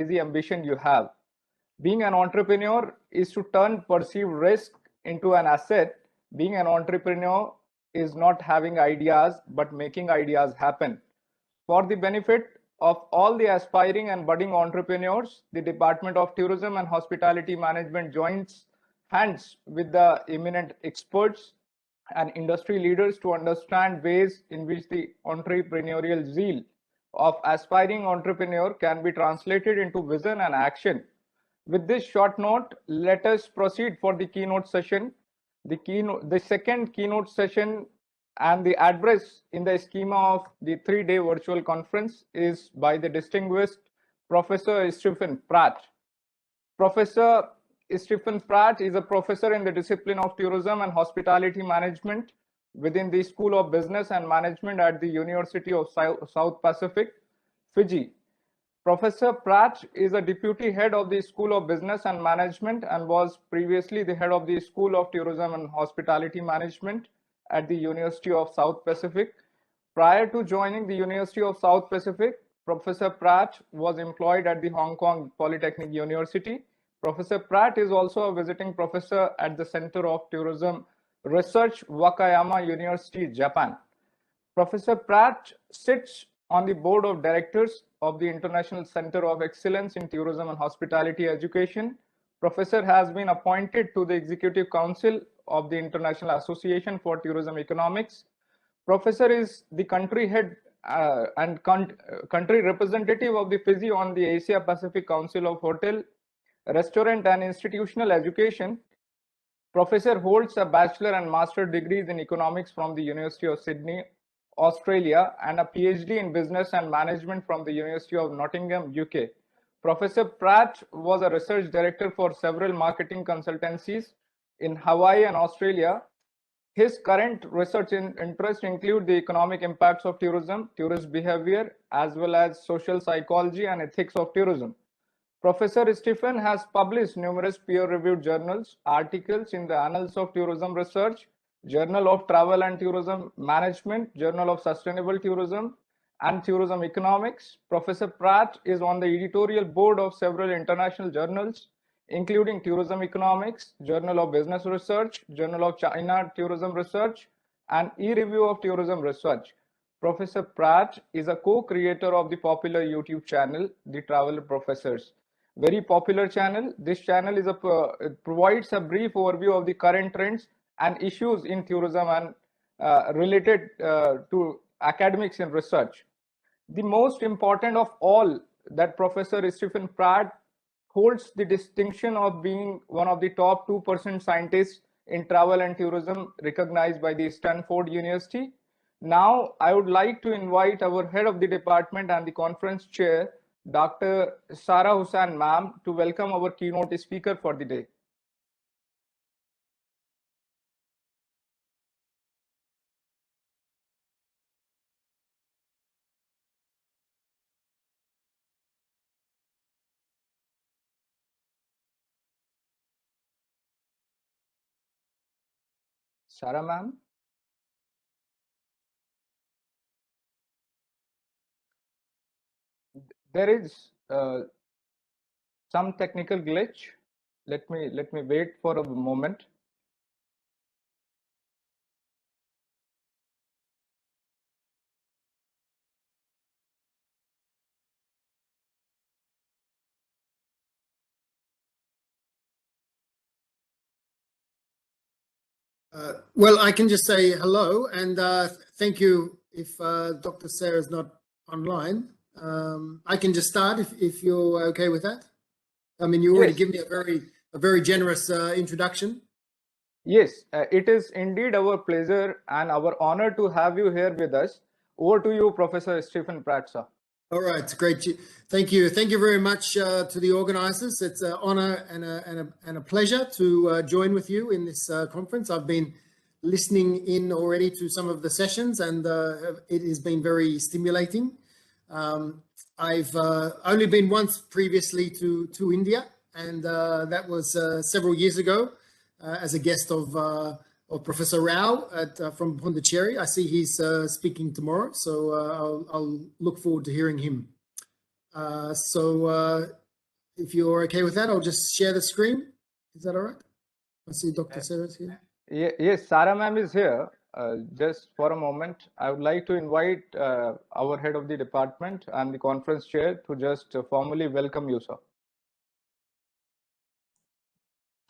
crazy ambition you have. Being an entrepreneur is to turn perceived risk into an asset. Being an entrepreneur is not having ideas, but making ideas happen. For the benefit of all the aspiring and budding entrepreneurs, the Department of Tourism and Hospitality Management joins hands with the eminent experts and industry leaders to understand ways in which the entrepreneurial zeal of aspiring entrepreneur can be translated into vision and action. With this short note, let us proceed for the keynote session. The second keynote session and the address in the schema of the 3-day virtual conference is by the distinguished Professor Stephen Pratt. Professor Stephen Pratt is a professor in the discipline of tourism and hospitality management within the School of Business and Management at the University of South Pacific, Fiji. Professor Pratt is a deputy head of the School of Business and Management and was previously the head of the School of Tourism and Hospitality Management at the University of South Pacific. Prior to joining the University of South Pacific, Professor Pratt was employed at the Hong Kong Polytechnic University. Professor Pratt is also a visiting professor at the Center of Tourism Research, Wakayama University, Japan. Professor Pratt sits on the board of directors of the International Center of Excellence in Tourism and Hospitality Education. Professor has been appointed to the Executive Council of the International Association for Tourism Economics. Professor is the country head and country representative of the Fiji on the Asia Pacific Council of Hotel, Restaurant and Institutional Education. Professor holds a bachelor and master degrees in economics from the University of Sydney, Australia, and a PhD in business and management from the University of Nottingham, UK. Professor Pratt was a research director for several marketing consultancies in Hawaii and Australia. His current research interests include the economic impacts of tourism, tourist behavior, as well as social psychology and ethics of tourism. Professor Stephen has published numerous peer-reviewed journals, articles in the Annals of Tourism Research, Journal of Travel and Tourism Management, Journal of Sustainable Tourism, and Tourism Economics. Professor Pratt is on the editorial board of several international journals, including Tourism Economics, Journal of Business Research, Journal of China Tourism Research, and E-Review of Tourism Research. Professor Pratt is a co-creator of the popular YouTube channel, The Traveler Professors. Very popular channel. This channel is provides a brief overview of the current trends and issues in tourism and related to academics and research. The most important of all, that Professor Stephen Pratt holds the distinction of being one of the top 2% scientists in travel and tourism recognized by the Stanford University. Now, I would like to invite our head of the department and the conference chair, Dr. Sarah Hussain ma'am, to welcome our keynote speaker for the day. Sarah ma'am. There is some technical glitch. Let me wait for a moment. Well, I can just say hello and thank you. If Dr. Sarah is not online, I can just start if you're okay with that. I mean, you already give me a very generous introduction. Yes, it is indeed our pleasure and our honor to have you here with us. Over to you, Professor Stephen Pratt, sir. All right, great. Thank you. Thank you very much to the organizers. It's an honor and a pleasure to join with you in this conference. I've been listening in already to some of the sessions and it has been very stimulating. I've only been once previously to India, and that was several years ago as a guest of Professor Rao from Pondicherry. I see he's speaking tomorrow, so I'll look forward to hearing him. So if you're okay with that, I'll just share the screen. Is that all right? I see Dr. Sarah's here. Yes, Sarah ma'am is here. Just for a moment, I would like to invite our head of the department and the conference chair to just formally welcome you, sir.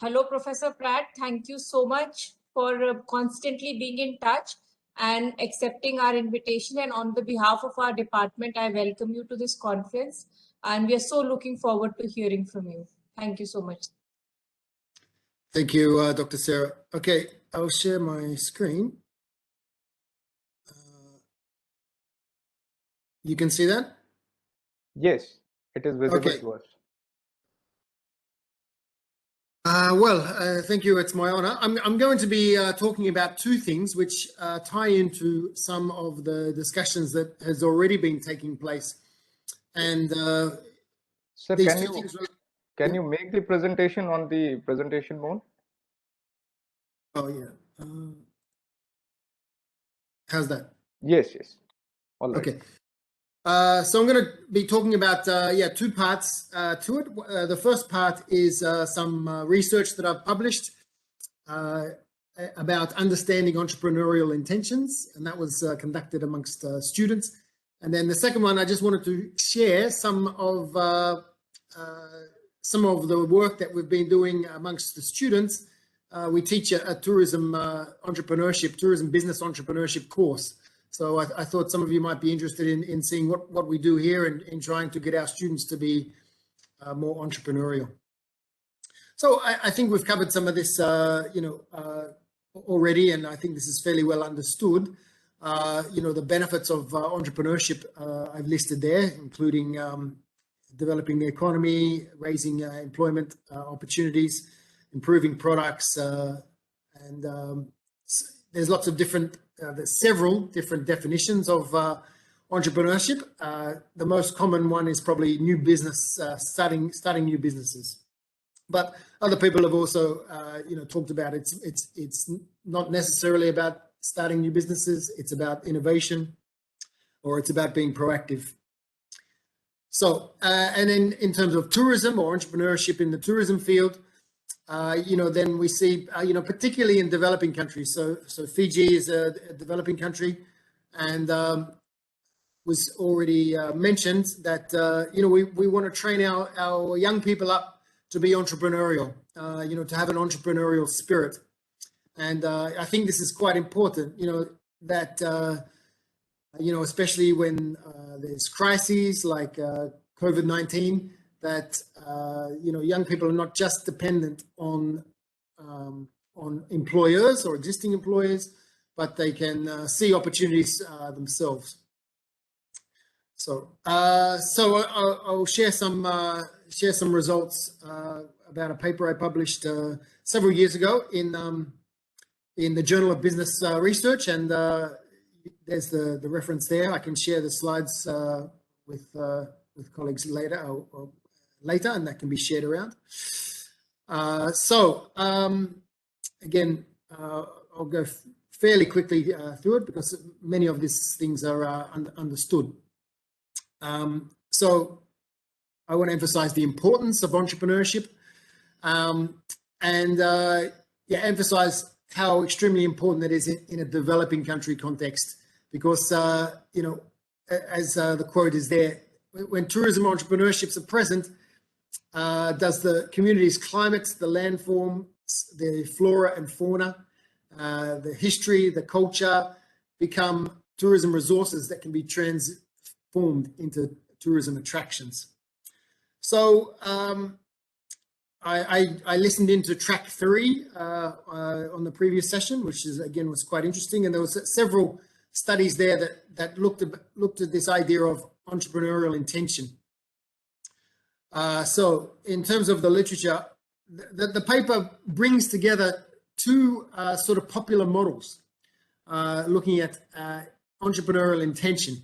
Hello, Professor Pratt. Thank you so much for constantly being in touch and accepting our invitation. And on the behalf of our department, I welcome you to this conference. And we are so looking forward to hearing from you. Thank you so much. Thank you, Dr. Sarah. Okay, I'll share my screen. You can see that? Yes, it is visible Okay. to us. Thank you. It's my honor. I'm going to be talking about two things which tie into some of the discussions that has already been taking place. And Sir, these can two things. Can you make the presentation on the presentation mode? Oh yeah. How's that? Yes, yes. All right. Okay. So I'm going to be talking about two parts to it. The first part is some research that I've published about understanding entrepreneurial intentions, and that was conducted amongst students. And then the second one, I just wanted to share some of the work that we've been doing amongst the students. We teach a tourism business entrepreneurship course. So I thought some of you might be interested in seeing what we do here and in trying to get our students to be more entrepreneurial. So I think we've covered some of this, already, and I think this is fairly well understood. The benefits of entrepreneurship I've listed there, including developing the economy, raising employment opportunities, improving products, and there's lots of different. There's several different definitions of entrepreneurship. The most common one is probably new business, starting new businesses. But other people have also, talked about it's not necessarily about starting new businesses. It's about innovation, or it's about being proactive. So, and in terms of tourism or entrepreneurship in the tourism field, then we see, particularly in developing countries. So Fiji is a developing country, and was already mentioned that, we want to train our young people up to be entrepreneurial, to have an entrepreneurial spirit. And I think this is quite important, that, especially when there's crises like COVID-19, that young people are not just dependent on employers or existing employers, but they can see opportunities themselves. So I'll share some results about a paper I published several years ago in the Journal of Business Research, and there's the reference there. I can share the slides with colleagues later, and that can be shared around. Again, I'll go fairly quickly through it because many of these things are understood. So I want to emphasize the importance of entrepreneurship, and emphasize how extremely important it is in a developing country context, because as the quote is there, when tourism entrepreneurships are present, does the community's climate, the landforms, the flora and fauna, the history, the culture become tourism resources that can be transformed into tourism attractions. So I listened into track 3 on the previous session, which was quite interesting, and there was several studies there that looked at this idea of entrepreneurial intention. So in terms of the literature, the paper brings together two sort of popular models looking at entrepreneurial intention.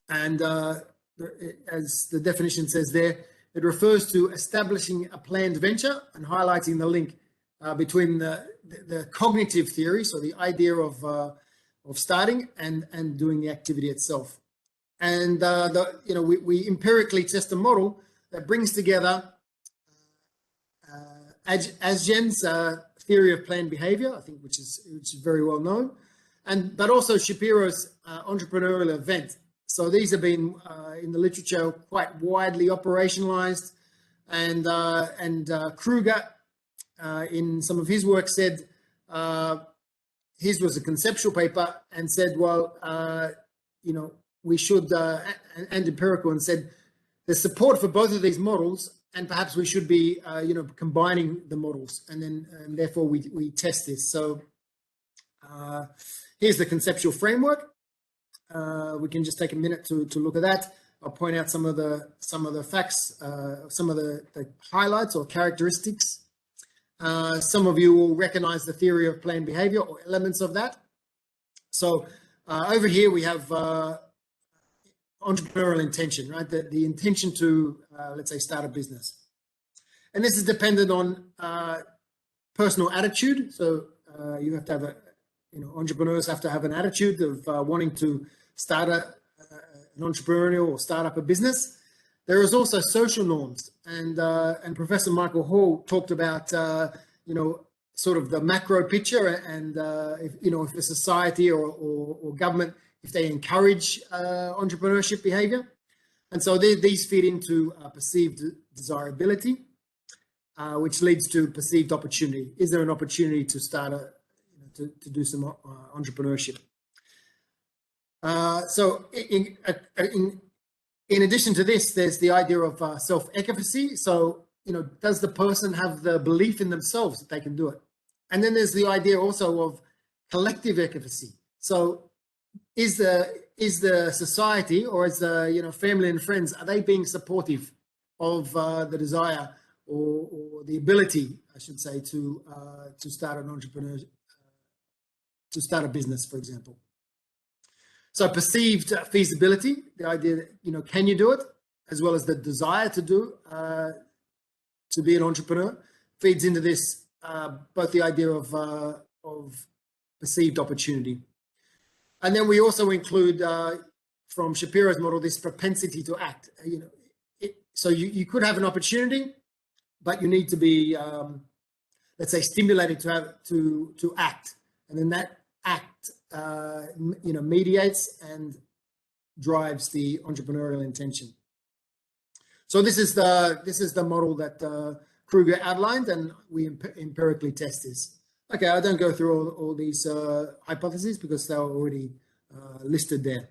And as the definition says there, it refers to establishing a planned venture and highlighting the link between the cognitive theory, so the idea of starting and doing the activity itself. And we empirically test a model that brings together Asgen's theory of planned behavior, I think, which is very well known, but also Shapiro's entrepreneurial event. So these have been in the literature quite widely operationalized, and Kruger in some of his work said his was a conceptual paper and said, well, we should, and empirical, and said there's support for both of these models, and perhaps we should be, combining the models, and therefore we test this. So here's the conceptual framework. We can just take a minute to look at that. I'll point out some of the facts, some of the highlights or characteristics. Some of you will recognize the theory of planned behavior or elements of that. So over here we have entrepreneurial intention, right? The intention to, let's say, start a business. And this is dependent on personal attitude. So you have to have entrepreneurs have to have an attitude of wanting to start an entrepreneurial or start up a business. There is also social norms, and Professor Michael Hall talked about sort of the macro picture, and if a society or government, if they encourage entrepreneurship behavior, and so these feed into perceived desirability, which leads to perceived opportunity. Is there an opportunity to start to do some entrepreneurship? So in addition to this, there's the idea of self-efficacy. So, does the person have the belief in themselves that they can do it? And then there's the idea also of collective efficacy. So is the society, or is the family and friends, are they being supportive of the desire or the ability, I should say, to start an entrepreneur, to start a business, for example? So perceived feasibility, the idea that, can you do it, as well as the desire to be an entrepreneur, feeds into this, both the idea of perceived opportunity. And then we also include, from Shapiro's model, this propensity to act. So you could have an opportunity, but you need to be, let's say, stimulated to act. And then that act mediates and drives the entrepreneurial intention. So this is the model that Kruger outlined, and we empirically test this. Okay, I don't go through all these hypotheses because they are already listed there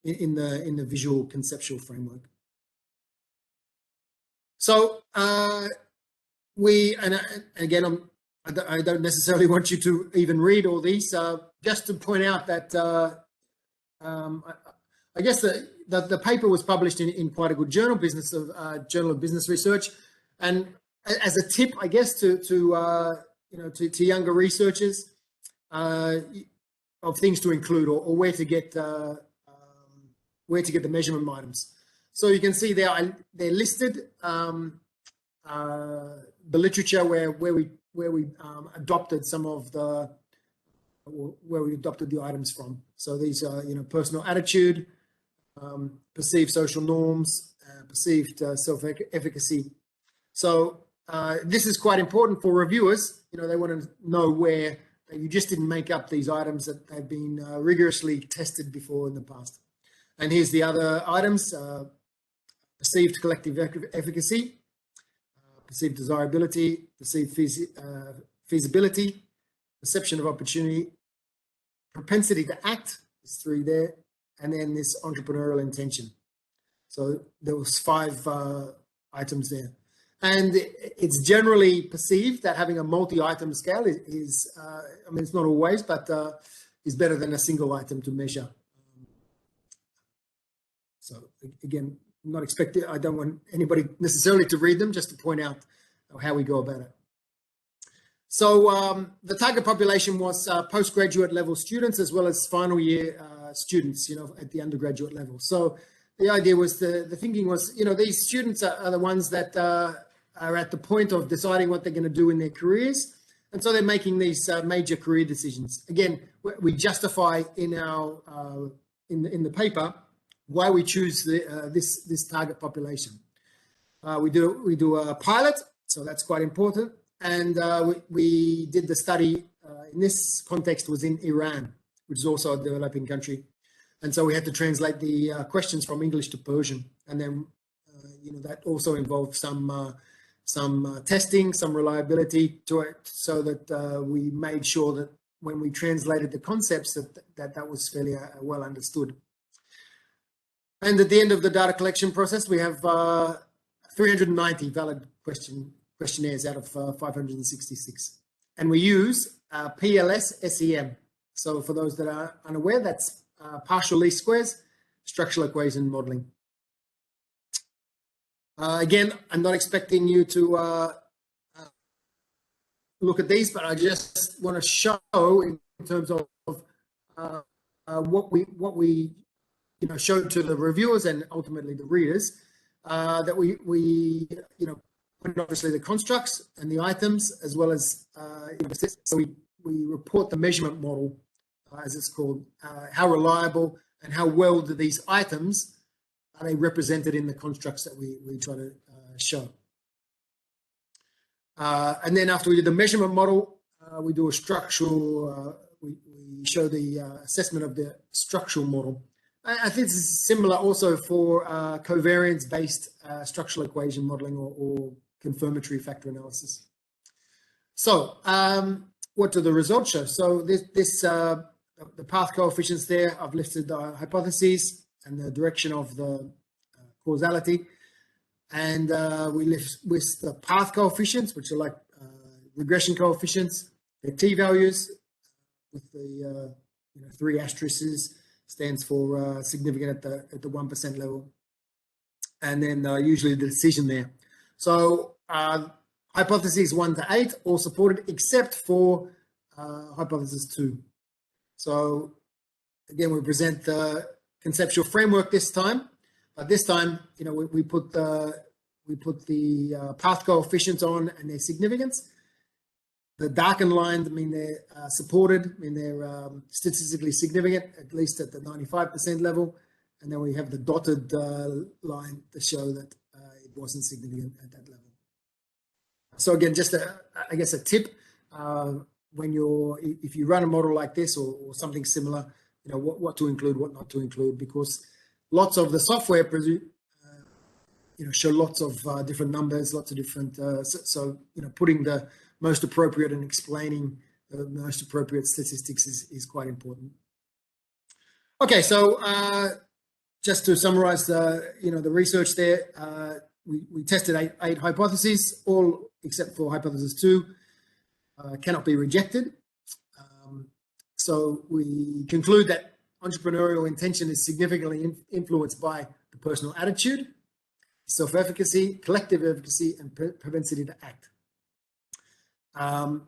in the visual conceptual framework. So again, I don't necessarily want you to even read all these, just to point out that I guess the paper was published in quite a good journal, Journal of Business Research, and as a tip, I guess, to younger researchers of things to include or where to get the measurement items. So you can see they're listed, the literature where we adopted some of the items from. So these are personal attitude, perceived social norms, perceived self-efficacy. So this is quite important for reviewers. They want to know where you just didn't make up these items, that they've been rigorously tested before in the past. And here's the other items: perceived collective efficacy, perceived desirability, perceived feasibility, perception of opportunity, propensity to act, there's 3 there, and then this entrepreneurial intention. So there was 5 items there. And it's generally perceived that having a multi-item scale is I mean, it's not always, but is better than a single item to measure. So again, I'm not expecting, I don't want anybody necessarily to read them, just to point out how we go about it. So the target population was postgraduate level students, as well as final year students, at the undergraduate level. So the idea was, the thinking was, these students are the ones that are at the point of deciding what they're going to do in their careers. And so they're making these major career decisions. Again, we justify in our in the paper why we choose this target population. We do a pilot, so that's quite important. And we did the study in this context was in Iran, which is also a developing country. And so we had to translate the questions from English to Persian. And then, that also involved some testing, some reliability to it, so that we made sure that when we translated the concepts that was fairly well understood. And at the end of the data collection process, we have 390 valid questionnaires out of 566. And we use PLS SEM. So for those that are unaware, that's partial least squares, structural equation modeling. Again, I'm not expecting you to look at these, but I just want to show in terms of what we showed to the reviewers and ultimately the readers, that we put obviously the constructs and the items, as well as so we report the measurement model, as it's called, how reliable and how well do these items are they represented in the constructs that we try to show. And then after we do the measurement model, we do a structural, we show the assessment of the structural model. I think this is similar also for covariance-based structural equation modeling or confirmatory factor analysis. So what do the results show? So the path coefficients there, I've listed the hypotheses and the direction of the causality. And we list the path coefficients, which are like regression coefficients, their t-values with the 3 asterisks, stands for significant at the 1% level. And then usually the decision there. So hypotheses 1 to 8, all supported except for hypothesis 2. So again, we present the conceptual framework this time, but this time, we put the path coefficients on and their significance. The darkened lines mean they're supported, mean they're statistically significant, at least at the 95% level. And then we have the dotted line to show that it wasn't significant at that level. So again, just I guess a tip, if you run a model like this or something similar, what to include, what not to include, because lots of the software show lots of different numbers, lots of different, so putting the most appropriate and explaining the most appropriate statistics is quite important. Okay, so just to summarize the research there, we tested eight hypotheses, all except for hypothesis 2 cannot be rejected. So we conclude that entrepreneurial intention is significantly influenced by the personal attitude, self-efficacy, collective efficacy, and propensity to act. And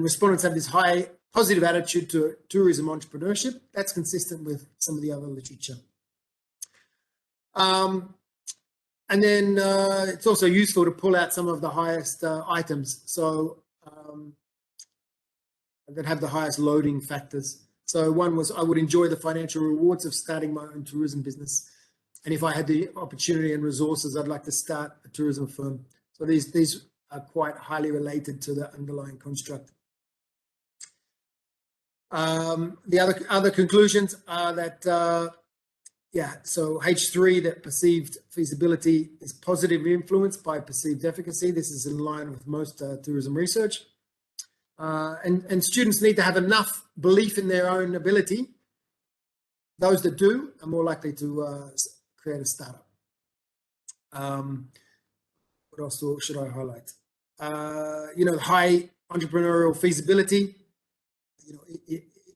respondents have this high positive attitude to tourism entrepreneurship. That's consistent with some of the other literature. And then it's also useful to pull out some of the highest items. So that have the highest loading factors. So one was, I would enjoy the financial rewards of starting my own tourism business. And if I had the opportunity and resources, I'd like to start a tourism firm. So these are quite highly related to the underlying construct. The other conclusions are that, so H3, that perceived feasibility is positively influenced by perceived efficacy. This is in line with most tourism research. And students need to have enough belief in their own ability. Those that do are more likely to create a startup. What else should I highlight? High entrepreneurial feasibility.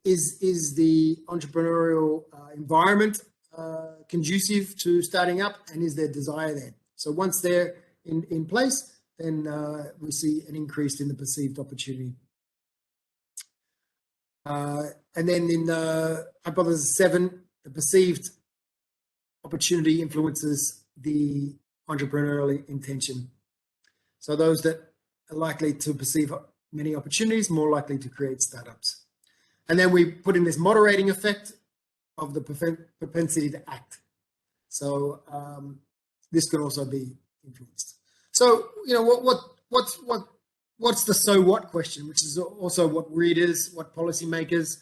Is the entrepreneurial environment conducive to starting up, and is there desire there? So once they're in place, then we see an increase in the perceived opportunity. And then in hypothesis 7, the perceived opportunity influences the entrepreneurial intention. So those that are likely to perceive many opportunities, more likely to create startups. And then we put in this moderating effect of the propensity to act. So this could also be influenced. So, you know, what's the so what question, which is also what readers, what policymakers,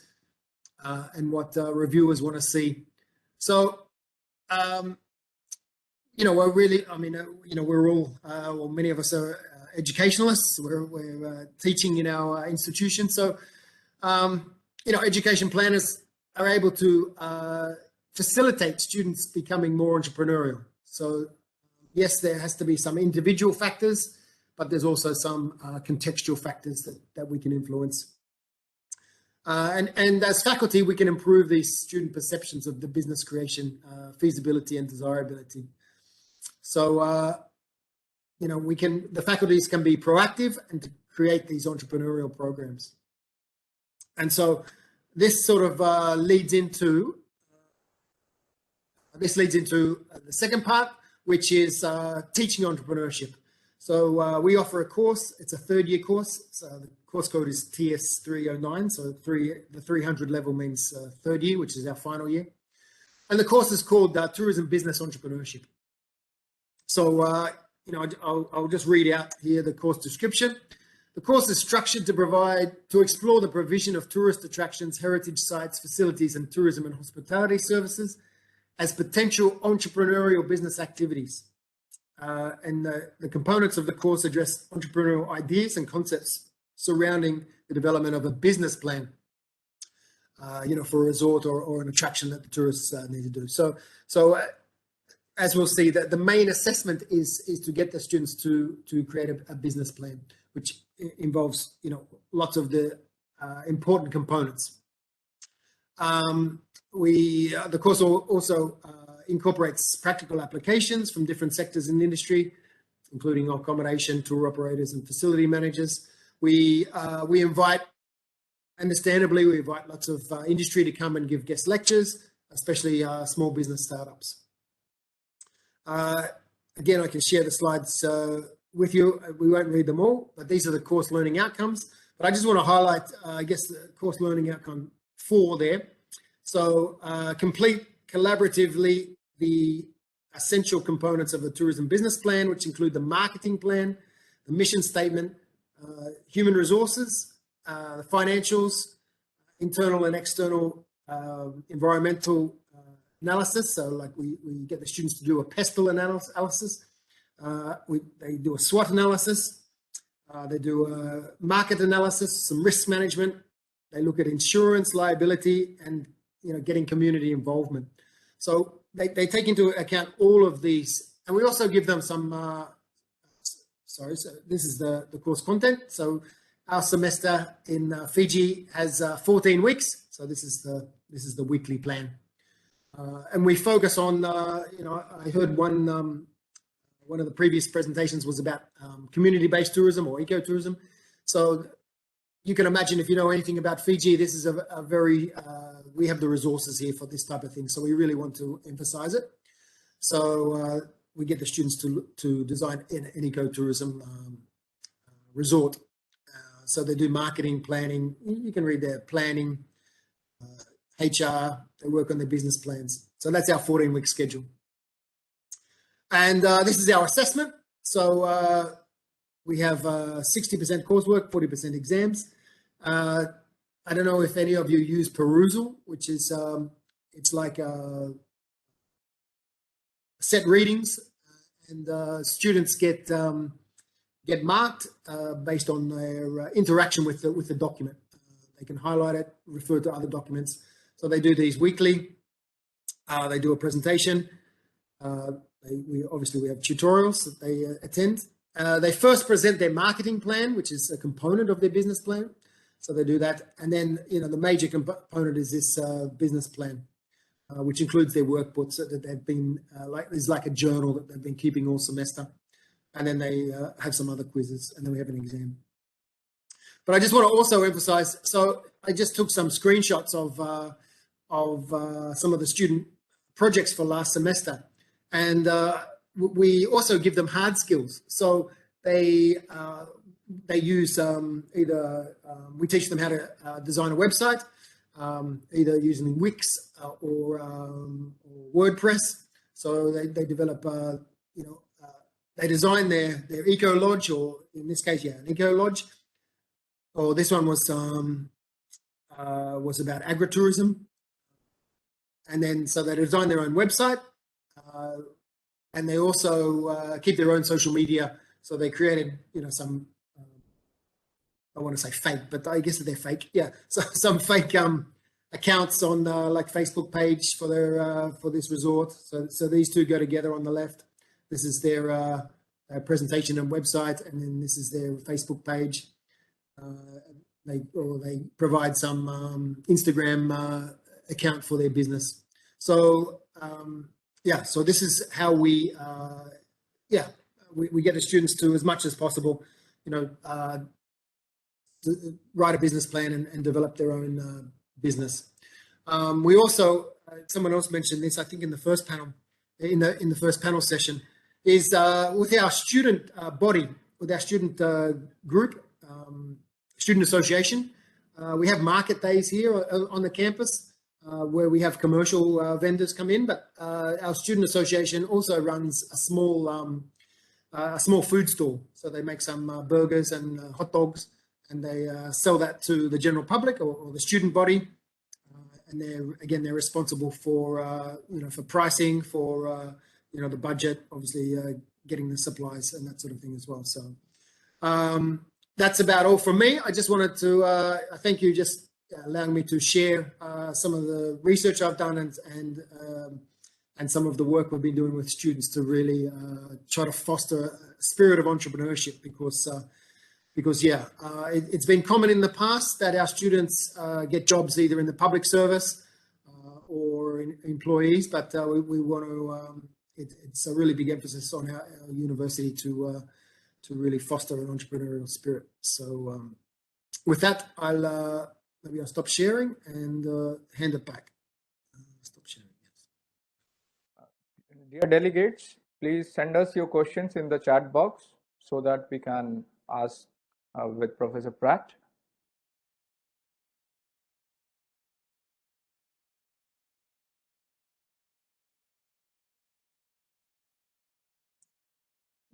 and what reviewers want to see. So, you know, we're really, I mean, you know, we're all, well, many of us are educationalists. We're teaching in our institution. So, you know, education planners are able to facilitate students becoming more entrepreneurial. So, yes, there has to be some individual factors, but there's also some contextual factors that we can influence. And as faculty, we can improve these student perceptions of the business creation, feasibility and desirability. So, you know, the faculties can be proactive and to create these entrepreneurial programs. And so this sort of leads into the second part, which is teaching entrepreneurship. So we offer a course. It's a third-year course. So the course code is TS 309. So the 300 level means third year, which is our final year. And the course is called Tourism Business Entrepreneurship. So, you know, I'll just read out here the course description. The course is structured to explore the provision of tourist attractions, heritage sites, facilities, and tourism and hospitality services as potential entrepreneurial business activities. And the components of the course address entrepreneurial ideas and concepts surrounding the development of a business plan, you know, for a resort or an attraction that the tourists need to do. So as we'll see, that the main assessment is to get the students to create a business plan, which involves, you know, lots of the important components. The course also incorporates practical applications from different sectors in the industry, including accommodation, tour operators, and facility managers. We invite, understandably, we invite lots of industry to come and give guest lectures, especially small business startups. Again, I can share the slides with you. We won't read them all, but these are the course learning outcomes. But I just want to highlight, I guess, the course learning outcome 4 there. So complete collaboratively the essential components of a tourism business plan, which include the marketing plan, the mission statement, human resources, the financials, internal and external environmental analysis. So like we get the students to do a pestle analysis. They do a SWOT analysis. They do a market analysis, some risk management. They look at insurance, liability, and, you know, getting community involvement. So they take into account all of these, and we also give them some. So this is the course content. So our semester in Fiji has 14 weeks. So this is the weekly plan, and we focus on. You know, I heard one of the previous presentations was about community-based tourism or ecotourism. So you can imagine, if you know anything about Fiji, this is a very, we have the resources here for this type of thing. So we really want to emphasize it. So we get the students to design an ecotourism resort. So they do marketing, planning. You can read their planning, HR, they work on their business plans. So that's our 14-week schedule. And this is our assessment. So we have 60% coursework, 40% exams. I don't know if any of you use Perusal, which is it's like set readings, and students get marked based on their interaction with the document. They can highlight it, refer to other documents. So they do these weekly. They do a presentation. Obviously we have tutorials that they attend. They first present their marketing plan, which is a component of their business plan. So they do that. And then, you know, the major component is this business plan, which includes their workbooks that they've been, there's like a journal that they've been keeping all semester. And then they have some other quizzes, and then we have an exam. But I just want to also emphasize, so I just took some screenshots of some of the student projects for last semester. And we also give them hard skills. So they use either, we teach them how to design a website, either using Wix or WordPress. So they develop, you know, they design their eco lodge, or in this case, yeah, an eco lodge. Or this one was about agritourism. And then, so they design their own website, and they also keep their own social media. So they created, some, I want to say fake, but I guess they're fake. Yeah, so some fake accounts on like Facebook page for their for this resort. So these two go together on the left. This is their presentation and website, and then this is their Facebook page. They provide some Instagram account for their business. So yeah, so this is how we get the students to, as much as possible, to write a business plan and develop their own business. We also, someone else mentioned this, I think in the first panel, in the first panel session, is with our student body, with our student group, student association. We have market days here on the campus where we have commercial vendors come in, but our student association also runs a small food store. So they make some burgers and hot dogs, and they sell that to the general public or the student body. And they're responsible for for pricing, for the budget, obviously getting the supplies and that sort of thing as well. So that's about all from me. I just wanted to thank you just allowing me to share some of the research I've done and some of the work we've been doing with students to really try to foster a spirit of entrepreneurship, because yeah, it's been common in the past that our students get jobs either in the public service or employees, but we want to, it's a really big emphasis on our university to really foster an entrepreneurial spirit. So with that, maybe I'll stop sharing and hand it back. Stop sharing. Yes. Dear delegates, please send us your questions in the chat box so that we can ask with Professor Pratt.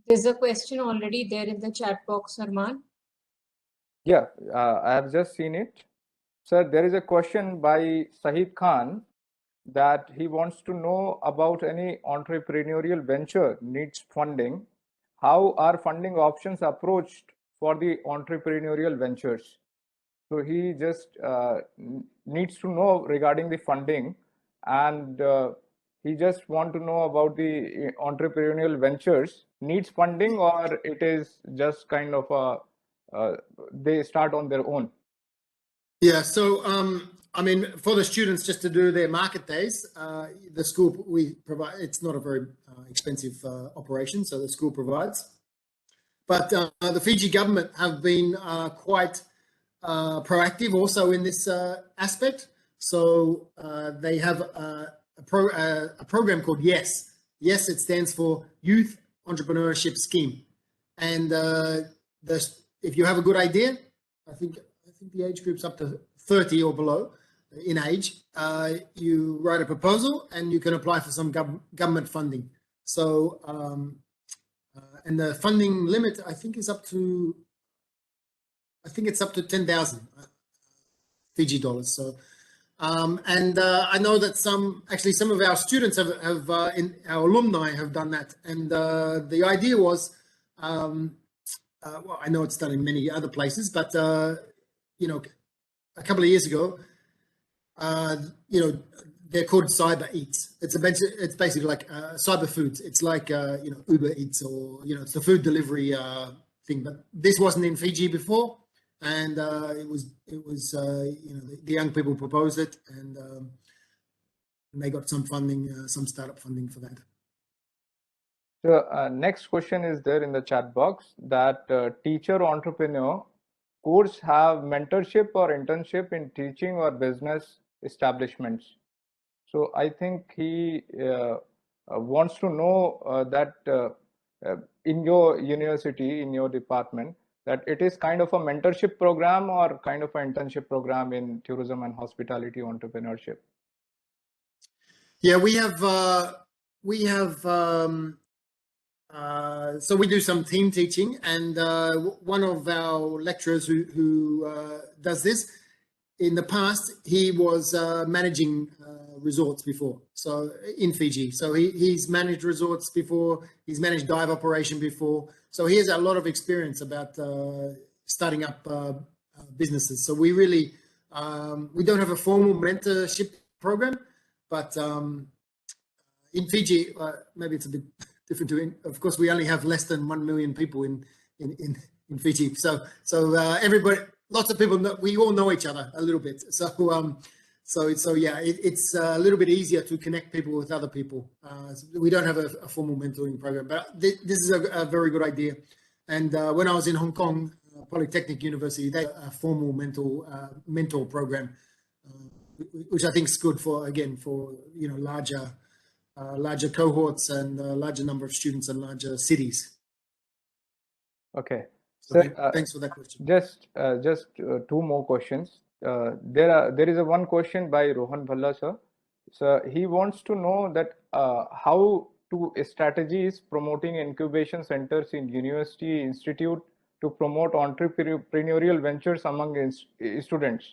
There's a question already there in the chat box, Arman. Yeah, I have just seen it. Sir, there is a question by Sahid Khan that he wants to know about any entrepreneurial venture needs funding. How are funding options approached for the entrepreneurial ventures? So he just needs to know regarding the funding, and he just want to know about the entrepreneurial ventures needs funding, or it is just kind of they start on their own. Yeah, so I mean, for the students just to do their market days, the school, we provide, it's not a very expensive operation, so the school provides. But the Fiji government have been quite proactive also in this aspect. So they have a program called YES. YES, it stands for Youth Entrepreneurship Scheme. And if you have a good idea, I think the age group's up to 30 or below in age, you write a proposal and you can apply for some government funding. So, and the funding limit, I think is up to, it's up to 10,000 Fiji dollars. So, and I know that some of our students have in our alumni have done that. And the idea was, well, I know it's done in many other places, but a couple of years ago, they're called cyber eats. It's basically like cyber foods. It's like Uber Eats, or it's the food delivery thing. But this wasn't in Fiji before, and it was the young people proposed it, and they got some funding, some startup funding for that. So next question is there in the chat box that teacher entrepreneur course have mentorship or internship in teaching or business establishments. So I think he wants to know that in your university, in your department, that it is kind of a mentorship program or kind of an internship program in tourism and hospitality entrepreneurship. Yeah, we have so we do some team teaching, and one of our lecturers who does this, in the past, he was managing resorts before, so in Fiji. So he's managed resorts before, he's managed dive operation before. So he has a lot of experience about starting up businesses. So we really, we don't have a formal mentorship program, but in Fiji, maybe it's a bit different to, of course, we only have less than 1 million people in Fiji. So everybody, lots of people know, we all know each other a little bit. So yeah, it's a little bit easier to connect people with other people. We don't have a formal mentoring program, but this is a very good idea. And when I was in Hong Kong, Polytechnic University, they have a formal mentor program, which I think is good for, again, for, you know, larger cohorts and larger number of students and larger cities. Okay. So Sir, thanks for that question. Just two more questions. There is one question by Rohan Bhalla, sir. So he wants to know that how to strategies promoting incubation centers in university institute to promote entrepreneurial ventures among students.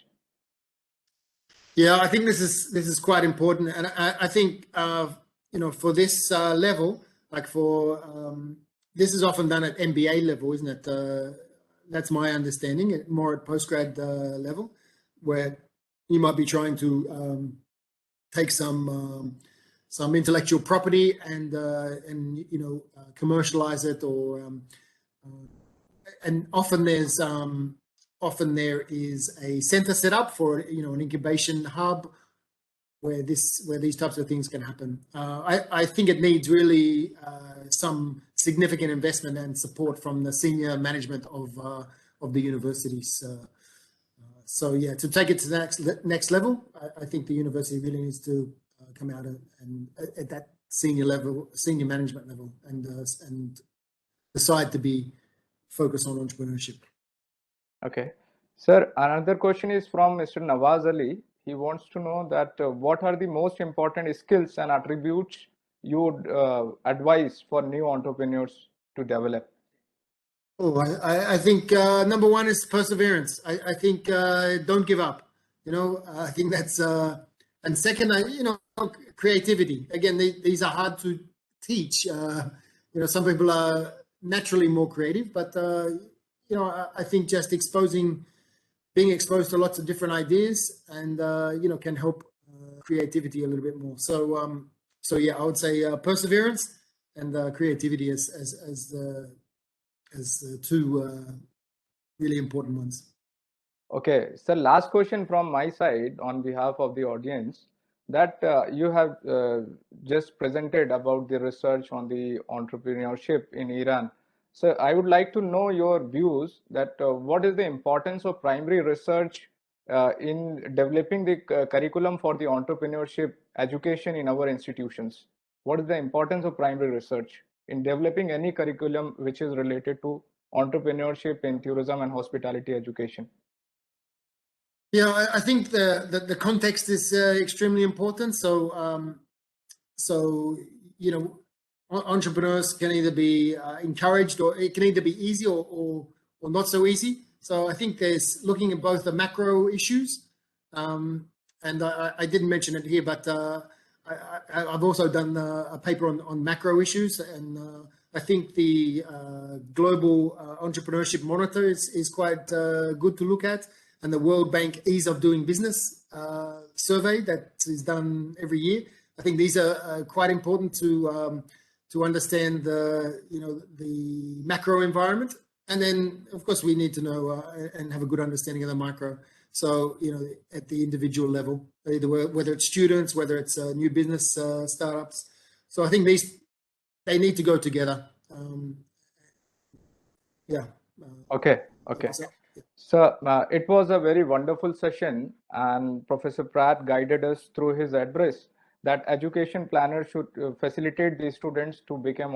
Yeah, I think this is quite important, and I think you know, for this level, like for this is often done at MBA level, isn't it? That's my understanding. More at postgrad level, where you might be trying to take some intellectual property and you know, commercialize it, or and often there is a center set up for, you know, an incubation hub where these types of things can happen. I think it needs really some significant investment and support from the senior management of the universities. So yeah, to take it to the next level, I think the university really needs to come out and at that senior level, senior management level, and decide to be focused on entrepreneurship. Okay. Sir, another question is from Mr. Nawaz Ali. He wants to know that what are the most important skills and attributes you would advise for new entrepreneurs to develop? Oh, I think number one is perseverance. I think don't give up. You know, I think that's and second, you know, creativity. Again, these are hard to teach. You know, some people are naturally more creative, but you know, I think just being exposed to lots of different ideas and you know, can help creativity a little bit more. So yeah, I would say perseverance and creativity as the two really important ones. Okay, so last question from my side on behalf of the audience, that you have just presented about the research on the entrepreneurship in Iran. So I would like to know your views that what is the importance of primary research in developing the curriculum for the entrepreneurship education in our institutions? What is the importance of primary research in developing any curriculum which is related to entrepreneurship in tourism and hospitality education? Yeah, I think the context is extremely important. So you know, entrepreneurs can either be encouraged, or it can either be easy or not so easy. So I think there's looking at both the macro issues, and I didn't mention it here, but I've also done a paper on macro issues, and I think the global entrepreneurship monitor is quite good to look at, and the World Bank Ease of Doing Business survey that is done every year. I think these are quite important to understand you know, the macro environment, and then of course we need to know and have a good understanding of the micro. So, you know, at the individual level, either whether it's students, whether it's new business startups. So I think they need to go together. Yeah. Okay. So it was a very wonderful session, and Professor Pratt guided us through his address that education planners should facilitate the students to become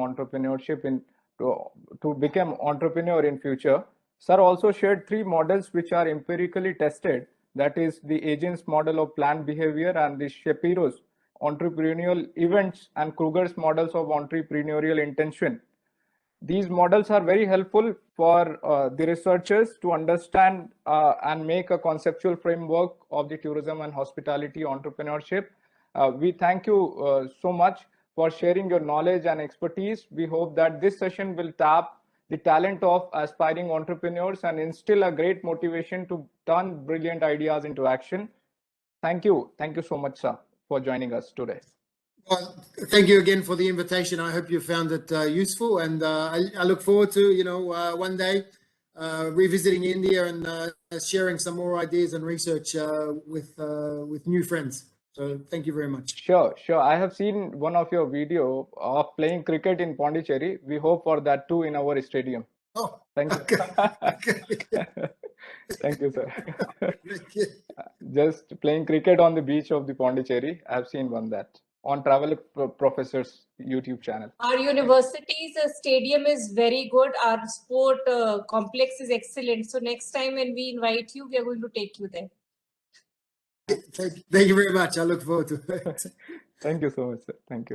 to become entrepreneur in future. Sir also shared 3 models which are empirically tested, that is the agent's model of planned behavior and the Shapiro's entrepreneurial events and Kruger's models of entrepreneurial intention. These models are very helpful for the researchers to understand and make a conceptual framework of the tourism and hospitality entrepreneurship. We thank you so much for sharing your knowledge and expertise. We hope that this session will tap the talent of aspiring entrepreneurs and instill a great motivation to turn brilliant ideas into action. Thank you. Thank you so much, sir, for joining us today. Well, thank you again for the invitation. I hope you found it useful, and I look forward to one day revisiting India and sharing some more ideas and research with new friends. So thank you very much. Sure. I have seen one of your video of playing cricket in Pondicherry. We hope for that too in our stadium. Oh, thank you. Okay. Thank you, sir. Thank you. Just playing cricket on the beach of the Pondicherry. I've seen that on Travel Professor's YouTube channel. Our university's stadium is very good. Our sport complex is excellent. So next time when we invite you, we are going to take you there. Thank you very much. I look forward to it. Thank you so much, sir. Thank you.